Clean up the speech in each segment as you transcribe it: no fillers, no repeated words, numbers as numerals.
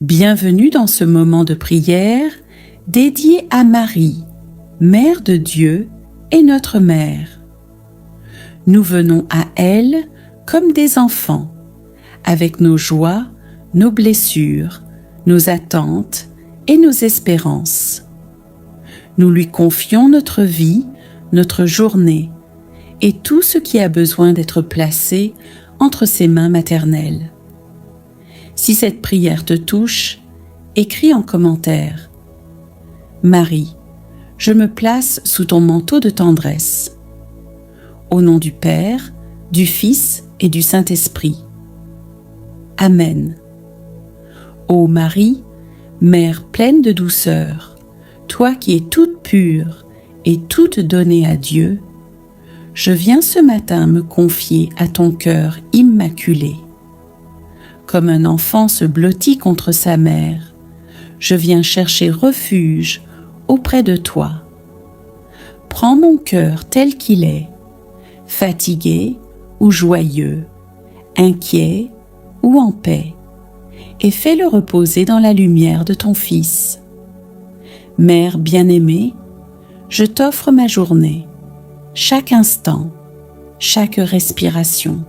Bienvenue dans ce moment de prière dédié à Marie, Mère de Dieu et notre Mère. Nous venons à elle comme des enfants, avec nos joies, nos blessures, nos attentes et nos espérances. Nous lui confions notre vie, notre journée et tout ce qui a besoin d'être placé entre ses mains maternelles. Si cette prière te touche, écris en commentaire. Marie, je me place sous ton manteau de tendresse. Au nom du Père, du Fils et du Saint-Esprit. Amen. Ô Marie, Mère pleine de douceur, toi qui es toute pure et toute donnée à Dieu, je viens ce matin me confier à ton cœur immaculé. Comme un enfant se blottit contre sa mère, je viens chercher refuge auprès de toi. Prends mon cœur tel qu'il est, fatigué ou joyeux, inquiet ou en paix, et fais-le reposer dans la lumière de ton Fils. Mère bien-aimée, je t'offre ma journée, chaque instant, chaque respiration.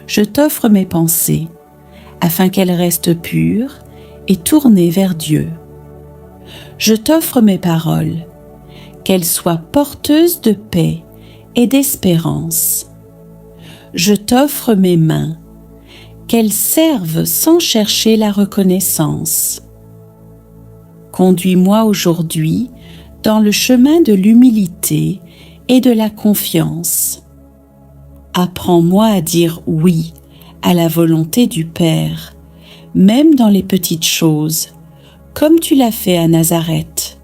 Je t'offre mes pensées, afin qu'elles restent pures et tournées vers Dieu. Je t'offre mes paroles, qu'elles soient porteuses de paix et d'espérance. Je t'offre mes mains, qu'elles servent sans chercher la reconnaissance. Conduis-moi aujourd'hui dans le chemin de l'humilité et de la confiance. Apprends-moi à dire oui à la volonté du Père, même dans les petites choses, comme tu l'as fait à Nazareth.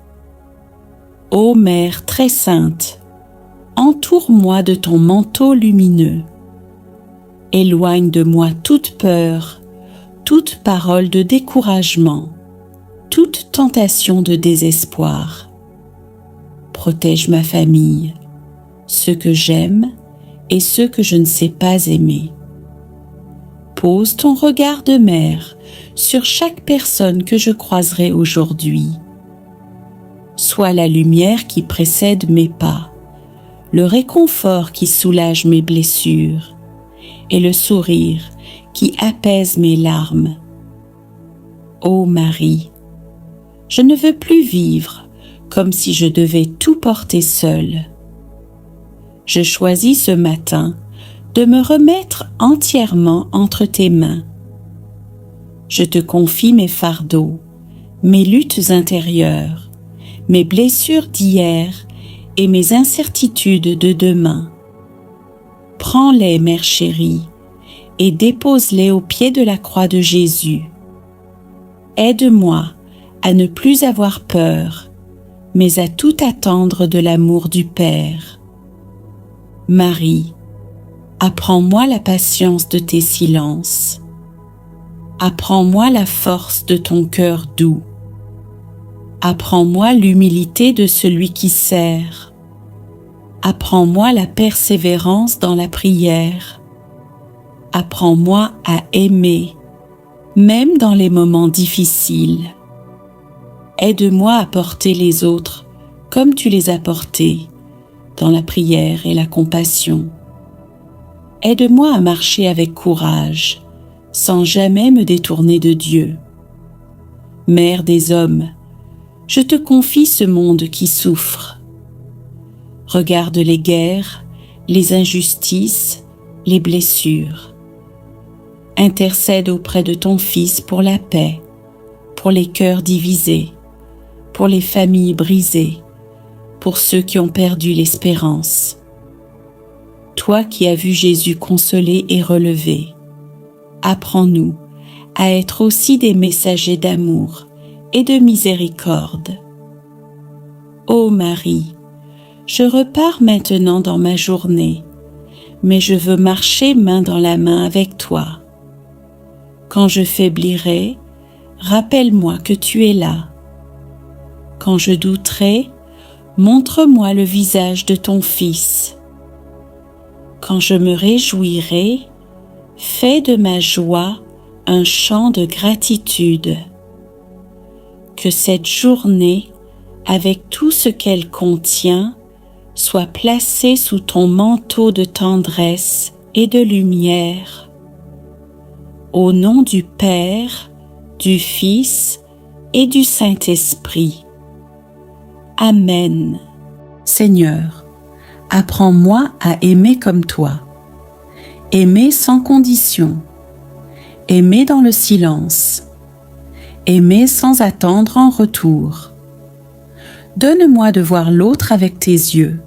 Ô Mère très sainte, entoure-moi de ton manteau lumineux. Éloigne de moi toute peur, toute parole de découragement, toute tentation de désespoir. Protège ma famille, ceux que j'aime et ceux que je ne sais pas aimer. Pose ton regard de mère sur chaque personne que je croiserai aujourd'hui. Sois la lumière qui précède mes pas, le réconfort qui soulage mes blessures et le sourire qui apaise mes larmes. Ô Marie, je ne veux plus vivre comme si je devais tout porter seule. Je choisis ce matin de me remettre entièrement entre tes mains. Je te confie mes fardeaux, mes luttes intérieures, mes blessures d'hier et mes incertitudes de demain. Prends-les, Mère chérie, et dépose-les au pied de la croix de Jésus. Aide-moi à ne plus avoir peur, mais à tout attendre de l'amour du Père. Marie, apprends-moi la patience de tes silences. Apprends-moi la force de ton cœur doux. Apprends-moi l'humilité de celui qui sert. Apprends-moi la persévérance dans la prière. Apprends-moi à aimer, même dans les moments difficiles. Aide-moi à porter les autres comme tu les as portés, dans la prière et la compassion. Aide-moi à marcher avec courage, sans jamais me détourner de Dieu. Mère des hommes, je te confie ce monde qui souffre. Regarde les guerres, les injustices, les blessures. Intercède auprès de ton Fils pour la paix, pour les cœurs divisés, pour les familles brisées, pour ceux qui ont perdu l'espérance. Toi qui as vu Jésus consolé et relevé, apprends-nous à être aussi des messagers d'amour et de miséricorde. Ô Marie, je repars maintenant dans ma journée, mais je veux marcher main dans la main avec toi. Quand je faiblirai, rappelle-moi que tu es là. Quand je douterai, montre-moi le visage de ton Fils. Quand je me réjouirai, fais de ma joie un chant de gratitude. Que cette journée, avec tout ce qu'elle contient, soit placée sous ton manteau de tendresse et de lumière. Au nom du Père, du Fils et du Saint-Esprit. Amen. Seigneur, apprends-moi à aimer comme toi. Aimer sans condition. Aimer dans le silence. Aimer sans attendre en retour. Donne-moi de voir l'autre avec tes yeux,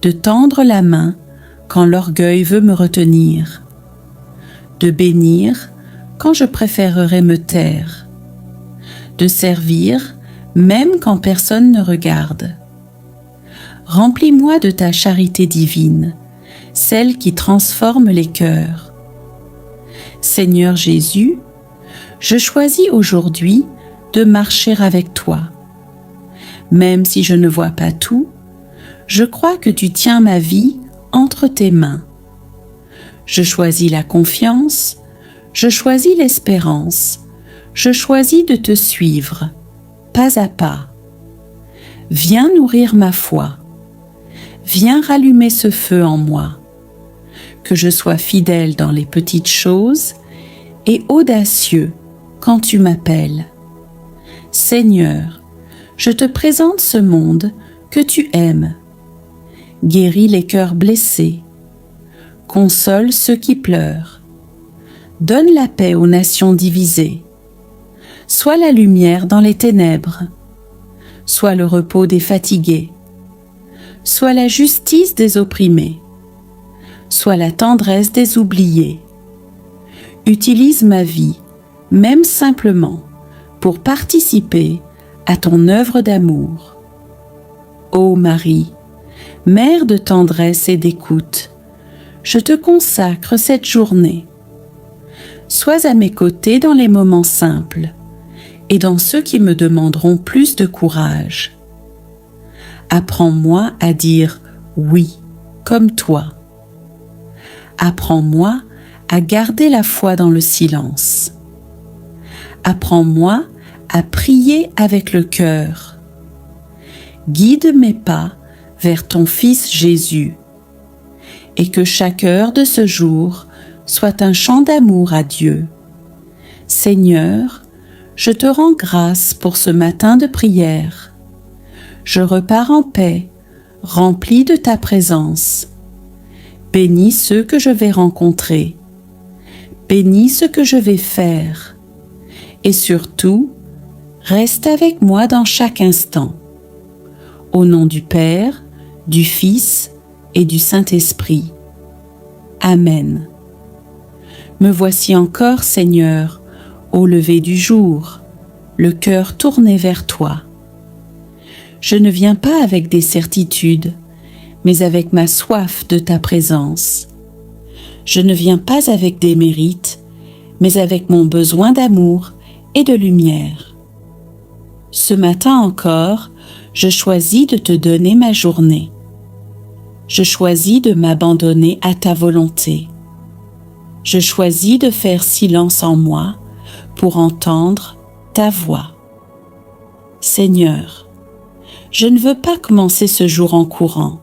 de tendre la main quand l'orgueil veut me retenir, de bénir quand je préférerais me taire, de servir même quand personne ne regarde. Remplis-moi de ta charité divine, celle qui transforme les cœurs. Seigneur Jésus, je choisis aujourd'hui de marcher avec toi. Même si je ne vois pas tout, je crois que tu tiens ma vie entre tes mains. Je choisis la confiance, je choisis l'espérance, je choisis de te suivre, pas à pas. Viens nourrir ma foi, viens rallumer ce feu en moi, que je sois fidèle dans les petites choses et audacieux quand tu m'appelles. Seigneur, je te présente ce monde que tu aimes. Guéris les cœurs blessés. Console ceux qui pleurent. Donne la paix aux nations divisées. Sois la lumière dans les ténèbres. Sois le repos des fatigués. Sois la justice des opprimés. Sois la tendresse des oubliés. Utilise ma vie, même simplement, pour participer à ton œuvre d'amour. Ô Marie, Mère de tendresse et d'écoute, je te consacre cette journée. Sois à mes côtés dans les moments simples et dans ceux qui me demanderont plus de courage. Apprends-moi à dire oui, comme toi. Apprends-moi à garder la foi dans le silence. Apprends-moi à prier avec le cœur. Guide mes pas vers ton Fils Jésus, et que chaque heure de ce jour soit un chant d'amour à Dieu. Seigneur, je te rends grâce pour ce matin de prière. Je repars en paix, rempli de ta présence. Bénis ceux que je vais rencontrer. Bénis ce que je vais faire. Et surtout, reste avec moi dans chaque instant. Au nom du Père, du Fils et du Saint-Esprit. Amen. Me voici encore, Seigneur, au lever du jour, le cœur tourné vers toi. Je ne viens pas avec des certitudes, mais avec ma soif de ta présence. Je ne viens pas avec des mérites, mais avec mon besoin d'amour et de lumière. Ce matin encore, je choisis de te donner ma journée. Je choisis de m'abandonner à ta volonté. Je choisis de faire silence en moi pour entendre ta voix. Seigneur, je ne veux pas commencer ce jour en courant,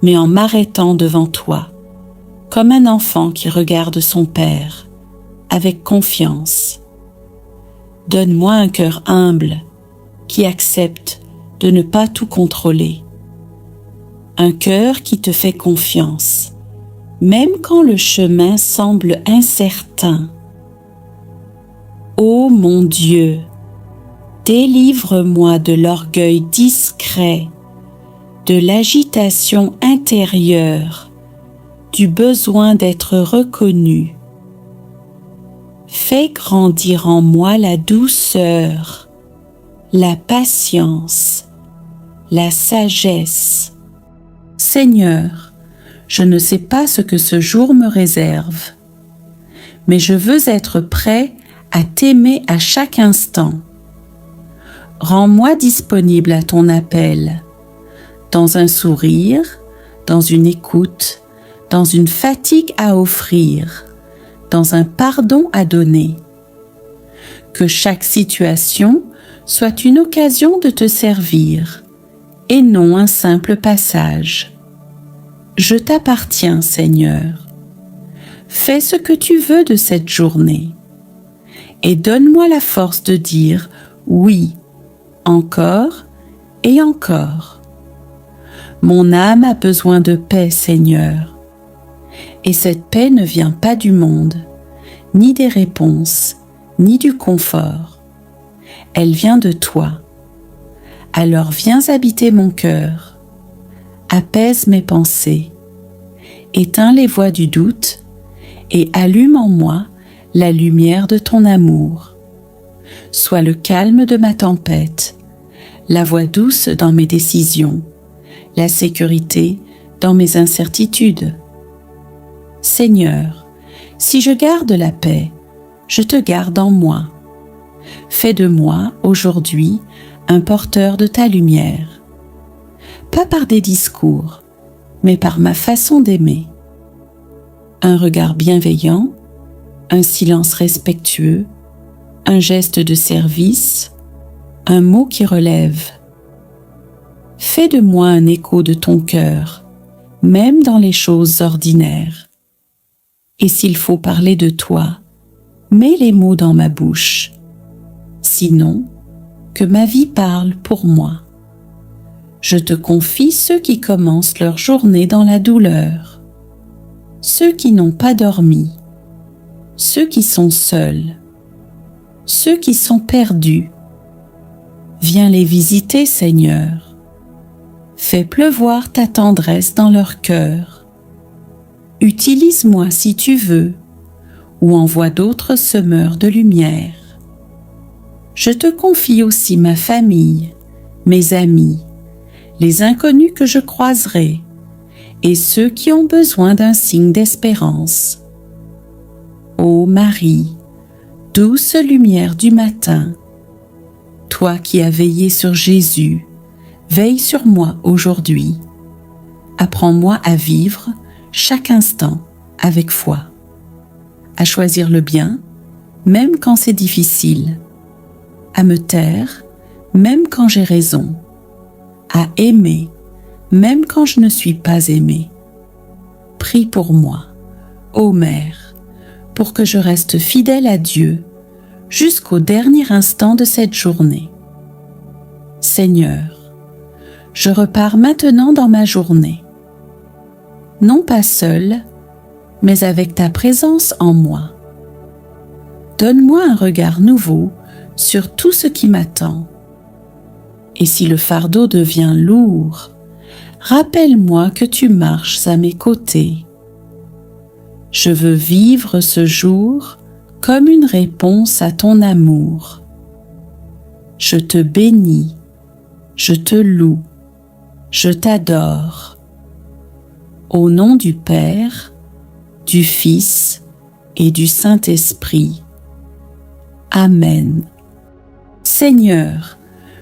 mais en m'arrêtant devant toi, comme un enfant qui regarde son Père, avec confiance. Donne-moi un cœur humble qui accepte de ne pas tout contrôler. Un cœur qui te fait confiance, même quand le chemin semble incertain. Ô mon Dieu, délivre-moi de l'orgueil discret, de l'agitation intérieure, du besoin d'être reconnu. Fais grandir en moi la douceur, la patience, la sagesse. Seigneur, je ne sais pas ce que ce jour me réserve, mais je veux être prêt à t'aimer à chaque instant. Rends-moi disponible à ton appel, dans un sourire, dans une écoute, dans une fatigue à offrir, dans un pardon à donner. Que chaque situation soit une occasion de te servir et non un simple passage. Je t'appartiens, Seigneur. Fais ce que tu veux de cette journée et donne-moi la force de dire oui, encore et encore. Mon âme a besoin de paix, Seigneur. Et cette paix ne vient pas du monde, ni des réponses, ni du confort. Elle vient de toi. Alors viens habiter mon cœur, apaise mes pensées, éteins les voix du doute et allume en moi la lumière de ton amour. Sois le calme de ma tempête, la voix douce dans mes décisions, la sécurité dans mes incertitudes. Seigneur, si je garde la paix, je te garde en moi. Fais de moi, aujourd'hui, un porteur de ta lumière. Pas par des discours, mais par ma façon d'aimer. Un regard bienveillant, un silence respectueux, un geste de service, un mot qui relève. Fais de moi un écho de ton cœur, même dans les choses ordinaires. Et s'il faut parler de toi, mets les mots dans ma bouche. Sinon, que ma vie parle pour moi. Je te confie ceux qui commencent leur journée dans la douleur, ceux qui n'ont pas dormi, ceux qui sont seuls, ceux qui sont perdus. Viens les visiter, Seigneur. Fais pleuvoir ta tendresse dans leur cœur. Utilise-moi si tu veux, ou envoie d'autres semeurs de lumière. Je te confie aussi ma famille, mes amis, les inconnus que je croiserai, et ceux qui ont besoin d'un signe d'espérance. Ô Marie, douce lumière du matin, toi qui as veillé sur Jésus, veille sur moi aujourd'hui. Apprends-moi à vivre chaque instant avec foi, à choisir le bien, même quand c'est difficile, à me taire, même quand j'ai raison, à aimer, même quand je ne suis pas aimée. Prie pour moi, ô Mère, pour que je reste fidèle à Dieu jusqu'au dernier instant de cette journée. Seigneur, je repars maintenant dans ma journée, non pas seule, mais avec ta présence en moi. Donne-moi un regard nouveau sur tout ce qui m'attend. Et si le fardeau devient lourd, rappelle-moi que tu marches à mes côtés. Je veux vivre ce jour comme une réponse à ton amour. Je te bénis, je te loue, je t'adore. Au nom du Père, du Fils et du Saint-Esprit. Amen. Seigneur,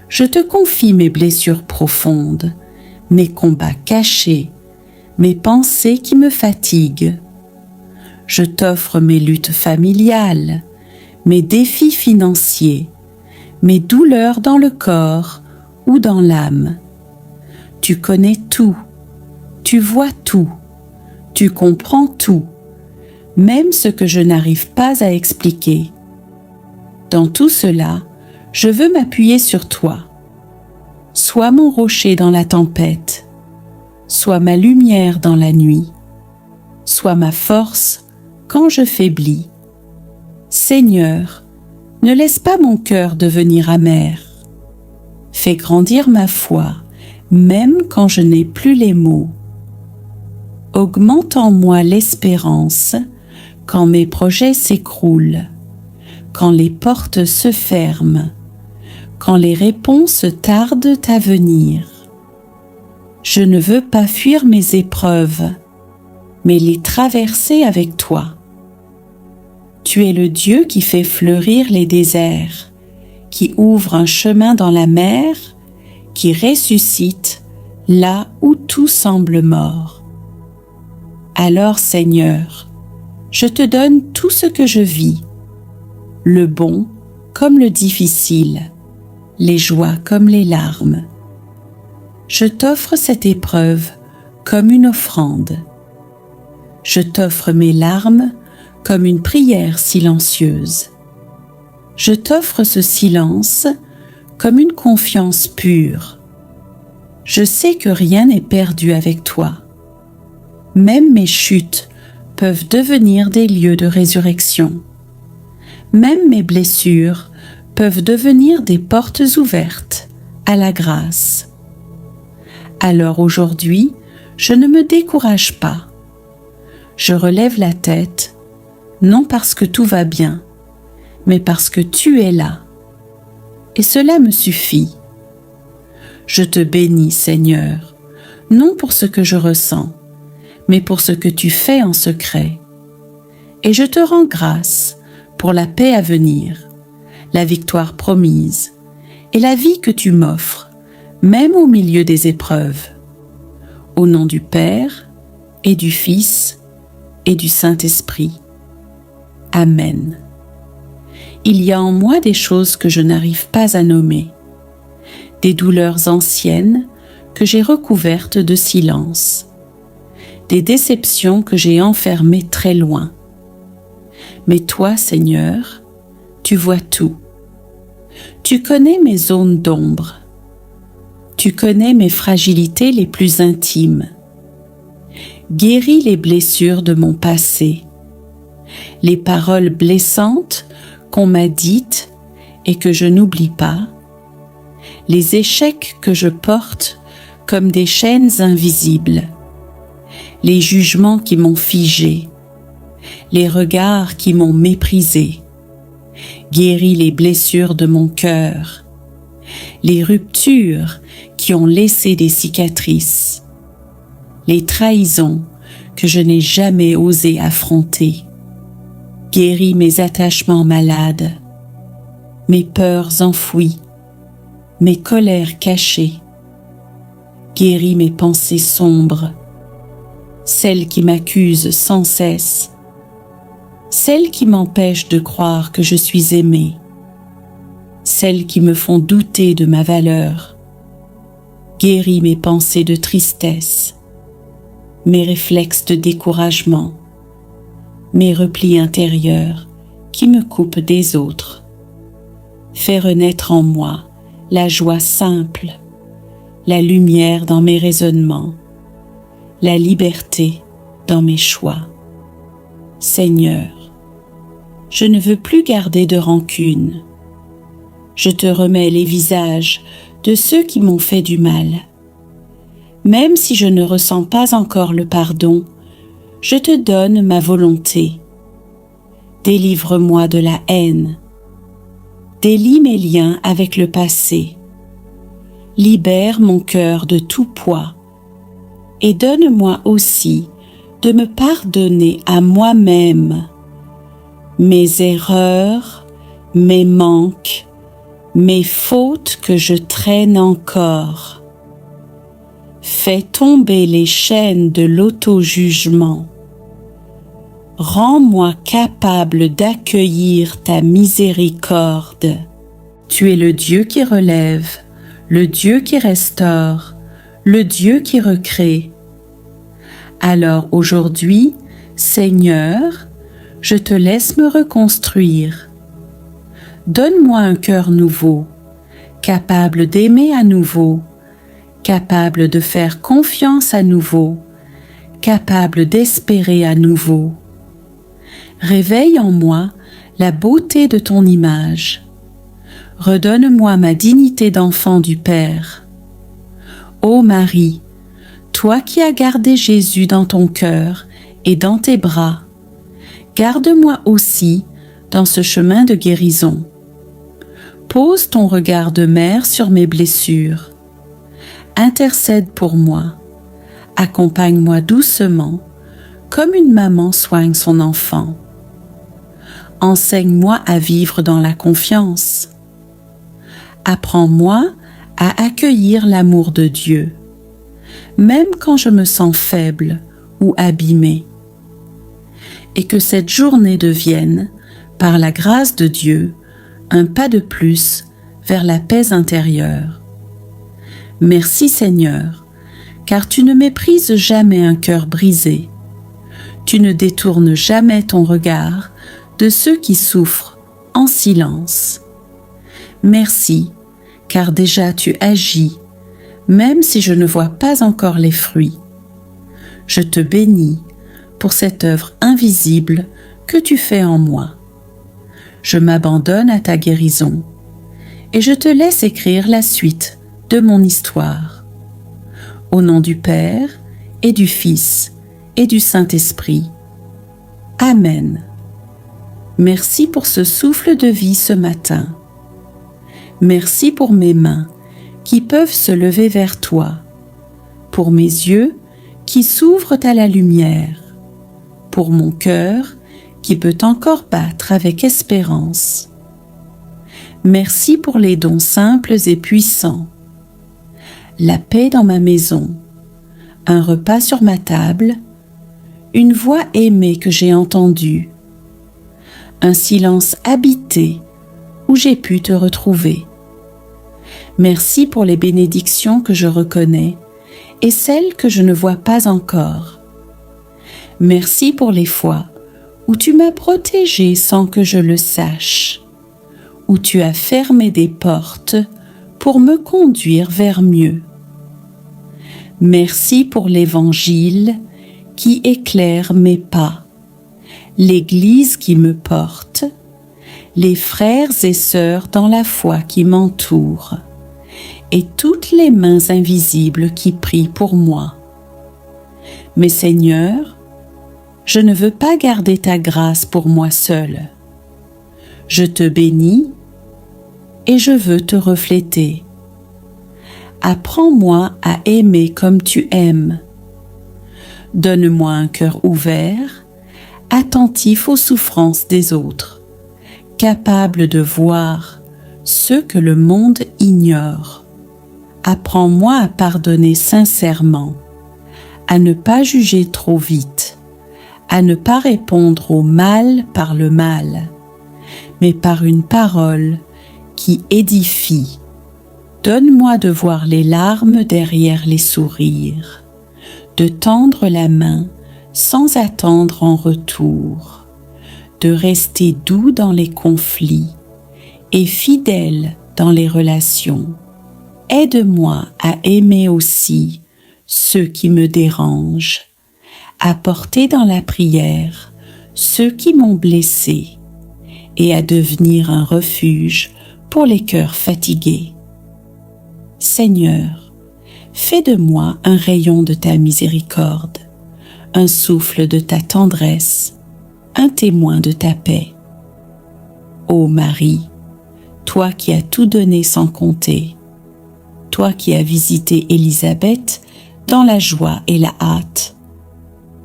je te confie mes blessures profondes, mes combats cachés, mes pensées qui me fatiguent. Je t'offre mes luttes familiales, mes défis financiers, mes douleurs dans le corps ou dans l'âme. Tu connais tout, tu vois tout, tu comprends tout, même ce que je n'arrive pas à expliquer. Dans tout cela, je veux m'appuyer sur toi. Sois mon rocher dans la tempête, sois ma lumière dans la nuit, sois ma force quand je faiblis. Seigneur, ne laisse pas mon cœur devenir amer. Fais grandir ma foi, même quand je n'ai plus les mots. Augmente en moi l'espérance quand mes projets s'écroulent, quand les portes se ferment, quand les réponses tardent à venir. Je ne veux pas fuir mes épreuves, mais les traverser avec toi. Tu es le Dieu qui fait fleurir les déserts, qui ouvre un chemin dans la mer, qui ressuscite là où tout semble mort. Alors, Seigneur, je te donne tout ce que je vis, le bon comme le difficile, les joies comme les larmes. Je t'offre cette épreuve comme une offrande. Je t'offre mes larmes comme une prière silencieuse. Je t'offre ce silence comme une confiance pure. Je sais que rien n'est perdu avec toi. Même mes chutes peuvent devenir des lieux de résurrection. Même mes blessures peuvent devenir des portes ouvertes à la grâce. Alors aujourd'hui, je ne me décourage pas. Je relève la tête, non parce que tout va bien, mais parce que tu es là. Et cela me suffit. Je te bénis, Seigneur, non pour ce que je ressens, mais pour ce que tu fais en secret. Et je te rends grâce pour la paix à venir, la victoire promise et la vie que tu m'offres, même au milieu des épreuves. Au nom du Père et du Fils et du Saint-Esprit. Amen. Il y a en moi des choses que je n'arrive pas à nommer, des douleurs anciennes que j'ai recouvertes de silence, des déceptions que j'ai enfermées très loin. Mais toi, Seigneur, tu vois tout. Tu connais mes zones d'ombre. Tu connais mes fragilités les plus intimes. Guéris les blessures de mon passé, les paroles blessantes qu'on m'a dites et que je n'oublie pas, les échecs que je porte comme des chaînes invisibles, les jugements qui m'ont figé, les regards qui m'ont méprisé. Guéris les blessures de mon cœur, les ruptures qui ont laissé des cicatrices, les trahisons que je n'ai jamais osé affronter. Guéris mes attachements malades, mes peurs enfouies, mes colères cachées. Guéris mes pensées sombres, celles qui m'accusent sans cesse, celles qui m'empêchent de croire que je suis aimée, celles qui me font douter de ma valeur. Guéris mes pensées de tristesse, mes réflexes de découragement, mes replis intérieurs qui me coupent des autres. Fais renaître en moi la joie simple, la lumière dans mes raisonnements, la liberté dans mes choix. Seigneur, je ne veux plus garder de rancune. Je te remets les visages de ceux qui m'ont fait du mal. Même si je ne ressens pas encore le pardon, je te donne ma volonté. Délivre-moi de la haine. Délie mes liens avec le passé. Libère mon cœur de tout poids. Et donne-moi aussi de me pardonner à moi-même mes erreurs, mes manques, mes fautes que je traîne encore. Fais tomber les chaînes de l'auto-jugement. Rends-moi capable d'accueillir ta miséricorde. Tu es le Dieu qui relève, le Dieu qui restaure, le Dieu qui recrée. Alors aujourd'hui, Seigneur, je te laisse me reconstruire. Donne-moi un cœur nouveau, capable d'aimer à nouveau, capable de faire confiance à nouveau, capable d'espérer à nouveau. Réveille en moi la beauté de ton image. Redonne-moi ma dignité d'enfant du Père. Ô Marie, toi qui as gardé Jésus dans ton cœur et dans tes bras, garde-moi aussi dans ce chemin de guérison. Pose ton regard de mère sur mes blessures. Intercède pour moi. Accompagne-moi doucement, comme une maman soigne son enfant. Enseigne-moi à vivre dans la confiance. Apprends-moi à accueillir l'amour de Dieu, même quand je me sens faible ou abîmée. et que cette journée devienne, par la grâce de Dieu, un pas de plus vers la paix intérieure. Merci Seigneur, car tu ne méprises jamais un cœur brisé. Tu ne détournes jamais ton regard de ceux qui souffrent en silence. Merci, car déjà tu agis, même si je ne vois pas encore les fruits. Je te bénis pour cette œuvre invisible que tu fais en moi. Je m'abandonne à ta guérison et je te laisse écrire la suite de mon histoire. Au nom du Père et du Fils et du Saint-Esprit. Amen. Merci pour ce souffle de vie ce matin. Merci pour mes mains qui peuvent se lever vers toi, pour mes yeux qui s'ouvrent à la lumière, pour mon cœur qui peut encore battre avec espérance. Merci pour les dons simples et puissants. La paix dans ma maison, un repas sur ma table, une voix aimée que j'ai entendue, un silence habité où j'ai pu te retrouver. Merci pour les bénédictions que je reconnais et celles que je ne vois pas encore. Merci pour les fois où tu m'as protégé sans que je le sache, où tu as fermé des portes pour me conduire vers mieux. Merci pour l'Évangile qui éclaire mes pas, l'Église qui me porte, les frères et sœurs dans la foi qui m'entourent, et toutes les mains invisibles qui prient pour moi. Mais Seigneur, je ne veux pas garder ta grâce pour moi seul. Je te bénis et je veux te refléter. Apprends-moi à aimer comme tu aimes. Donne-moi un cœur ouvert, attentif aux souffrances des autres, capable de voir ce que le monde ignore. Apprends-moi à pardonner sincèrement, à ne pas juger trop vite, à ne pas répondre au mal par le mal, mais par une parole qui édifie. Donne-moi de voir les larmes derrière les sourires, de tendre la main sans attendre en retour, de rester doux dans les conflits et fidèle dans les relations. Aide-moi à aimer aussi ceux qui me dérangent, à porter dans la prière ceux qui m'ont blessé et à devenir un refuge pour les cœurs fatigués. Seigneur, fais de moi un rayon de ta miséricorde, un souffle de ta tendresse, un témoin de ta paix. Ô Marie, toi qui as tout donné sans compter, toi qui as visité Élisabeth dans la joie et la hâte,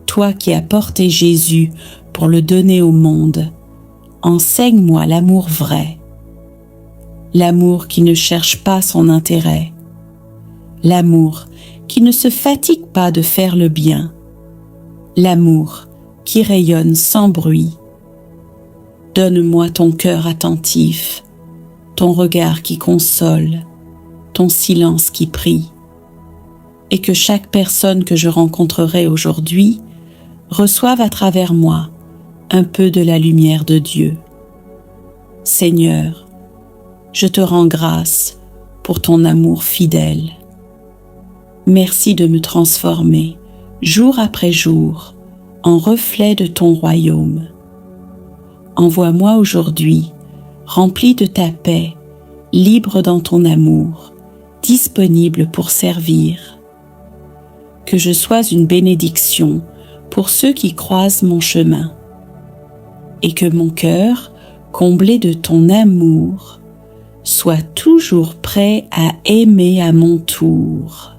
toi qui as porté Jésus pour le donner au monde, enseigne-moi l'amour vrai, l'amour qui ne cherche pas son intérêt, l'amour qui ne se fatigue pas de faire le bien, l'amour qui rayonne sans bruit. Donne-moi ton cœur attentif, ton regard qui console, ton silence qui prie, et que chaque personne que je rencontrerai aujourd'hui reçoive à travers moi un peu de la lumière de Dieu. Seigneur, je te rends grâce pour ton amour fidèle. Merci de me transformer jour après jour en reflet de ton royaume. Envoie-moi aujourd'hui, rempli de ta paix, libre dans ton amour, disponible pour servir. Que je sois une bénédiction pour ceux qui croisent mon chemin, et que mon cœur, comblé de ton amour, soit toujours prêt à aimer à mon tour.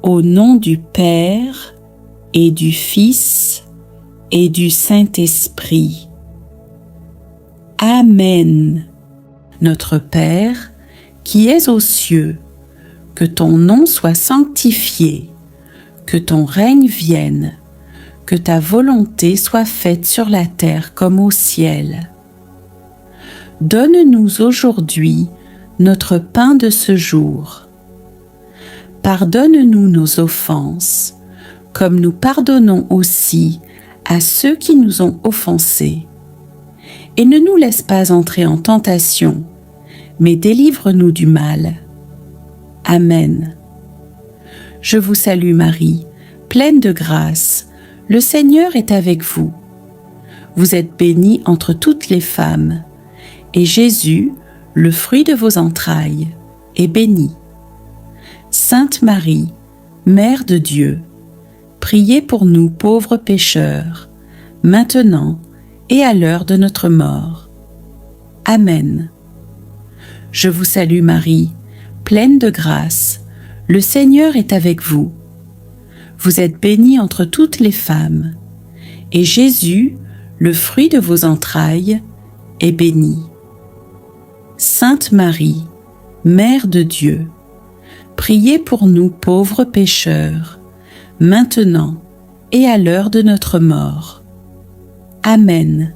Au nom du Père et du Fils et du Saint-Esprit. Amen. Notre Père, qui es aux cieux, que ton nom soit sanctifié, que ton règne vienne, que ta volonté soit faite sur la terre comme au ciel. Donne-nous aujourd'hui notre pain de ce jour. Pardonne-nous nos offenses, comme nous pardonnons aussi à ceux qui nous ont offensés. Et ne nous laisse pas entrer en tentation, mais délivre-nous du mal. Amen. Je vous salue Marie, pleine de grâce, le Seigneur est avec vous. Vous êtes bénie entre toutes les femmes, et Jésus, le fruit de vos entrailles, est béni. Sainte Marie, Mère de Dieu, priez pour nous pauvres pécheurs, maintenant et à l'heure de notre mort. Amen. Je vous salue Marie, pleine de grâce, le Seigneur est avec vous. Vous êtes bénie entre toutes les femmes, et Jésus, le fruit de vos entrailles, est béni. Sainte Marie, Mère de Dieu, priez pour nous pauvres pécheurs, maintenant et à l'heure de notre mort. Amen.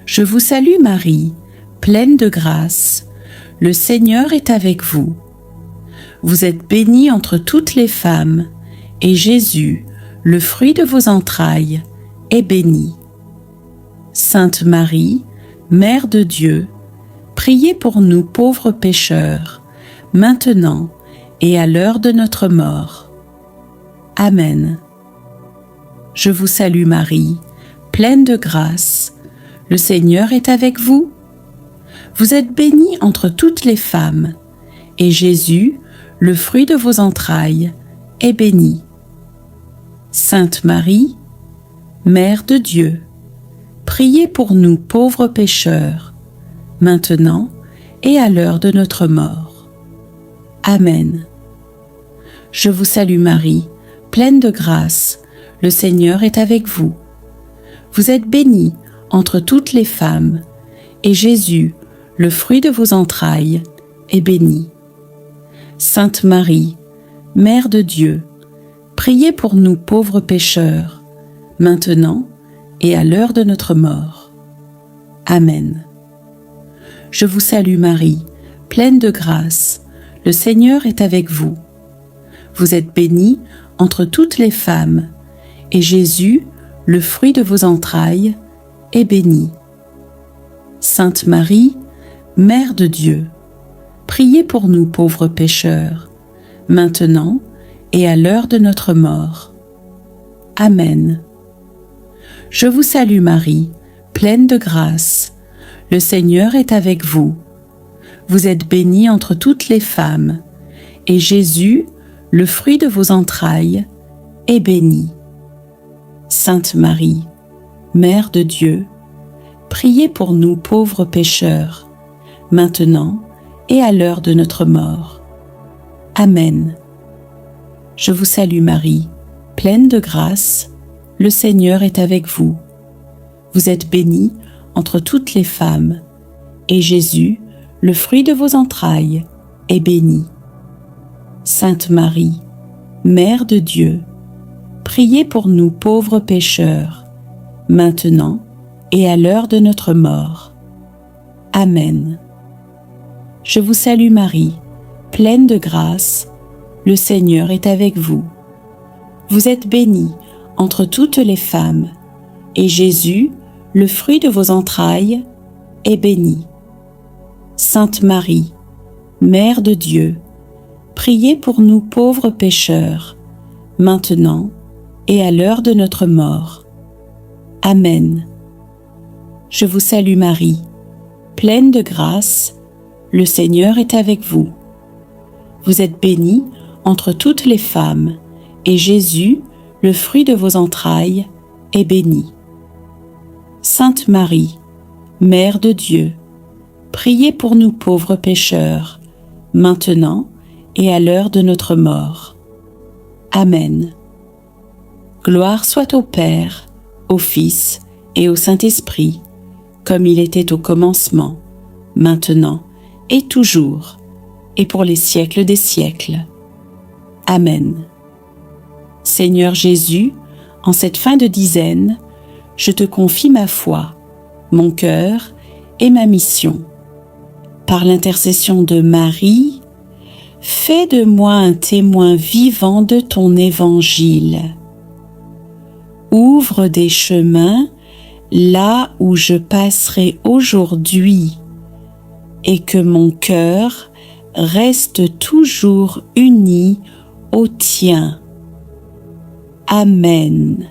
Je vous salue Marie, pleine de grâce, le Seigneur est avec vous. Vous êtes bénie entre toutes les femmes, et Jésus, le fruit de vos entrailles, est béni. Sainte Marie, Mère de Dieu, priez pour nous pauvres pécheurs, maintenant et à l'heure de notre mort. Amen. Je vous salue Marie, pleine de grâce, le Seigneur est avec vous. Vous êtes bénie entre toutes les femmes, et Jésus, le fruit de vos entrailles, est béni. Sainte Marie, Mère de Dieu, priez pour nous pauvres pécheurs, maintenant et à l'heure de notre mort. Amen. Je vous salue Marie, pleine de grâce, le Seigneur est avec vous. Vous êtes bénie entre toutes les femmes, et Jésus, le fruit de vos entrailles, est béni. Sainte Marie, Mère de Dieu, priez pour nous pauvres pécheurs, maintenant et à l'heure de notre mort. Amen. Je vous salue Marie, pleine de grâce, le Seigneur est avec vous. Vous êtes bénie entre toutes les femmes, et Jésus, le fruit de vos entrailles, est béni. Sainte Marie, Mère de Dieu, priez pour nous pauvres pécheurs, maintenant et à l'heure de notre mort. Amen. Je vous salue Marie, pleine de grâce, le Seigneur est avec vous. Vous êtes bénie entre toutes les femmes, et Jésus, le fruit de vos entrailles, est béni. Sainte Marie, Mère de Dieu, priez pour nous pauvres pécheurs, maintenant et à l'heure de notre mort. Amen. Je vous salue Marie, pleine de grâce, le Seigneur est avec vous. Vous êtes bénie entre toutes les femmes, et Jésus, le fruit de vos entrailles, est béni. Sainte Marie, Mère de Dieu, priez pour nous pauvres pécheurs, maintenant et à l'heure de notre mort. Amen. Je vous salue Marie, pleine de grâce, le Seigneur est avec vous. Vous êtes bénie entre toutes les femmes, et Jésus, le fruit de vos entrailles, est béni. Sainte Marie, Mère de Dieu, priez pour nous pauvres pécheurs, maintenant et à l'heure de notre mort. Amen. Je vous salue Marie, pleine de grâce, le Seigneur est avec vous. Vous êtes bénie entre toutes les femmes, et Jésus, le fruit de vos entrailles, est béni. Sainte Marie, Mère de Dieu, priez pour nous pauvres pécheurs, maintenant et à l'heure de notre mort. Amen. Gloire soit au Père, au Fils et au Saint-Esprit, comme il était au commencement, maintenant et toujours, et pour les siècles des siècles. Amen. Seigneur Jésus, En cette fin de dizaine, je te confie ma foi, mon cœur et ma mission. Par l'intercession de Marie, fais de moi un témoin vivant de ton évangile. Ouvre des chemins là où je passerai aujourd'hui et que mon cœur reste toujours uni au tien. Amen.